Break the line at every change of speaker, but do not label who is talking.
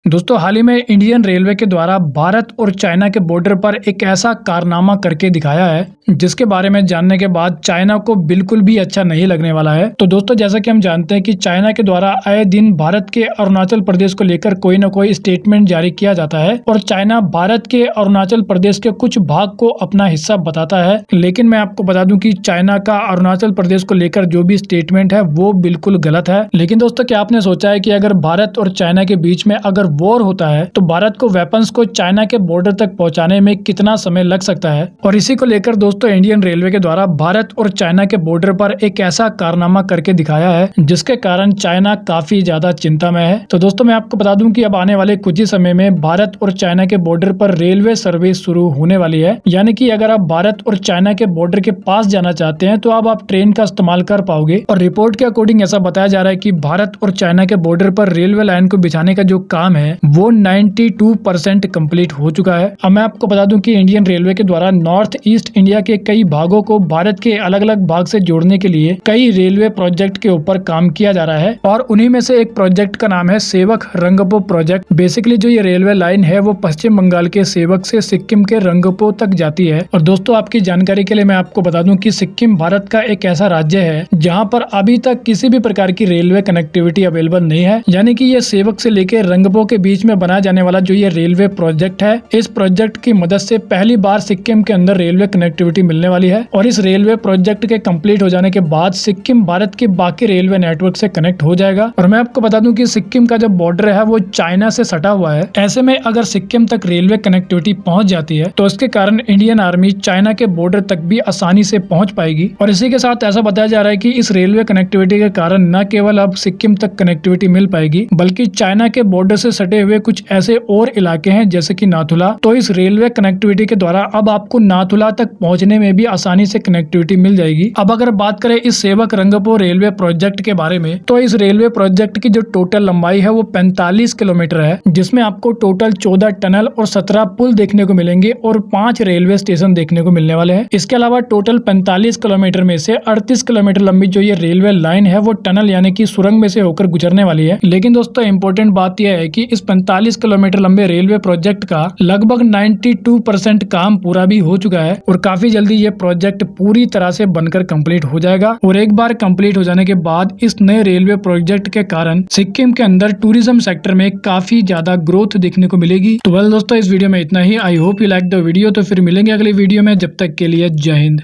दोस्तों हाल ही में Indian railway के द्वारा भारत और चाइना के बॉर्डर पर एक ऐसा कारनामा करके दिखाया है जिसके बारे में जानने के बाद चाइना को बिल्कुल भी अच्छा नहीं लगने वाला है। तो दोस्तों जैसा कि हम जानते हैं कि चाइना के द्वारा आए दिन भारत के अरुणाचल प्रदेश को लेकर कोई न कोई स्टेटमेंट जारी किया जाता है और चाइना भारत के अरुणाचल प्रदेश के कुछ भाग को अपना हिस्सा बताता है। लेकिन मैं आपको बता दूं कि चाइना का अरुणाचल प्रदेश को लेकर जो भी स्टेटमेंट है वो बिल्कुल गलत है। लेकिन दोस्तों क्या आपने सोचा है कि अगर भारत और चाइना के बीच में अगर वॉर होता है तो भारत को वेपन्स को चाइना के बॉर्डर तक पहुंचाने में कितना समय लग सकता है। और इसी को लेकर दोस्तों इंडियन रेलवे के द्वारा भारत और चाइना के बॉर्डर पर एक ऐसा कारनामा करके दिखाया है जिसके कारण चाइना काफी ज्यादा चिंता में है। तो दोस्तों मैं आपको बता दूं कि अब आने वाले कुछ ही समय में भारत और चाइना के बॉर्डर पर रेलवे सर्विस शुरू होने वाली है। यानी कि अगर आप भारत और चाइना के बॉर्डर के पास जाना चाहते हैं तो अब आप ट्रेन का इस्तेमाल कर पाओगे। और रिपोर्ट के अकॉर्डिंग ऐसा बताया जा रहा है कि भारत और चाइना के बॉर्डर पर रेलवे लाइन को बिछाने का जो काम है वो 92% कंप्लीट हो चुका है। अब मैं आपको बता दूं कि इंडियन रेलवे के द्वारा नॉर्थ ईस्ट इंडिया के कई भागों को भारत के अलग अलग भाग से जोड़ने के लिए कई रेलवे प्रोजेक्ट के ऊपर काम किया जा रहा है और उन्हीं में से एक प्रोजेक्ट का नाम है सेवक रंगपो प्रोजेक्ट। बेसिकली जो ये रेलवे लाइन है वो पश्चिम बंगाल के सेवक से सिक्किम के रंगपो तक जाती है। और दोस्तों आपकी जानकारी के लिए मैं आपको बता दूं कि सिक्किम भारत का एक ऐसा राज्य है जहाँ पर अभी तक किसी भी प्रकार की रेलवे कनेक्टिविटी अवेलेबल नहीं है। यानी कि ये सेवक से लेकर रंगपो के बीच में बनाया जाने वाला जो ये रेलवे प्रोजेक्ट है, इस प्रोजेक्ट की मदद से पहली बार सिक्किम के अंदर रेलवे कनेक्टिविटी मिलने वाली है। और इस रेलवे प्रोजेक्ट के कंप्लीट हो जाने के बाद सिक्किम भारत के बाकी रेलवे नेटवर्क से कनेक्ट हो जाएगा। और मैं आपको बता दूं कि सिक्किम का जो बॉर्डर है वो चाइना से सटा हुआ है। ऐसे में अगर सिक्किम तक रेलवे कनेक्टिविटी पहुंच जाती है तो इसके कारण इंडियन आर्मी चाइना के बॉर्डर तक भी आसानी से पहुंच पाएगी। और इसी के साथ ऐसा बताया जा रहा है कि इस रेलवे कनेक्टिविटी के कारण न केवल अब सिक्किम तक कनेक्टिविटी मिल पाएगी बल्कि चाइना के बॉर्डर से सटे हुए कुछ ऐसे और इलाके हैं जैसे कि नाथुला। तो इस रेलवे कनेक्टिविटी के द्वारा अब आपको नाथुला तक पहुंचने में भी आसानी से कनेक्टिविटी मिल जाएगी। अब अगर बात करें इस सेवक रंगपो रेलवे प्रोजेक्ट के बारे में तो इस रेलवे प्रोजेक्ट की जो टोटल लंबाई है वो 45 किलोमीटर है, जिसमें आपको टोटल 14 टनल और 17 पुल देखने को मिलेंगे और 5 रेलवे स्टेशन देखने को मिलने वाले हैं। इसके अलावा टोटल 45 किलोमीटर में से 38 किलोमीटर लंबी जो ये रेलवे लाइन है वो टनल यानी कि सुरंग में से होकर गुजरने वाली है। लेकिन दोस्तों इम्पोर्टेंट बात यह है कि इस 45 किलोमीटर लंबे रेलवे प्रोजेक्ट का लगभग 92% काम पूरा भी हो चुका है और काफी जल्दी ये प्रोजेक्ट पूरी तरह से बनकर कंप्लीट हो जाएगा। और एक बार कंप्लीट हो जाने के बाद इस नए रेलवे प्रोजेक्ट के कारण सिक्किम के अंदर टूरिज्म सेक्टर में काफी ज्यादा ग्रोथ देखने को मिलेगी। तो वेल दोस्तों इस वीडियो में इतना ही। I hope you like the video. तो फिर मिलेंगे अगली वीडियो में, जब तक के लिए जय हिंद।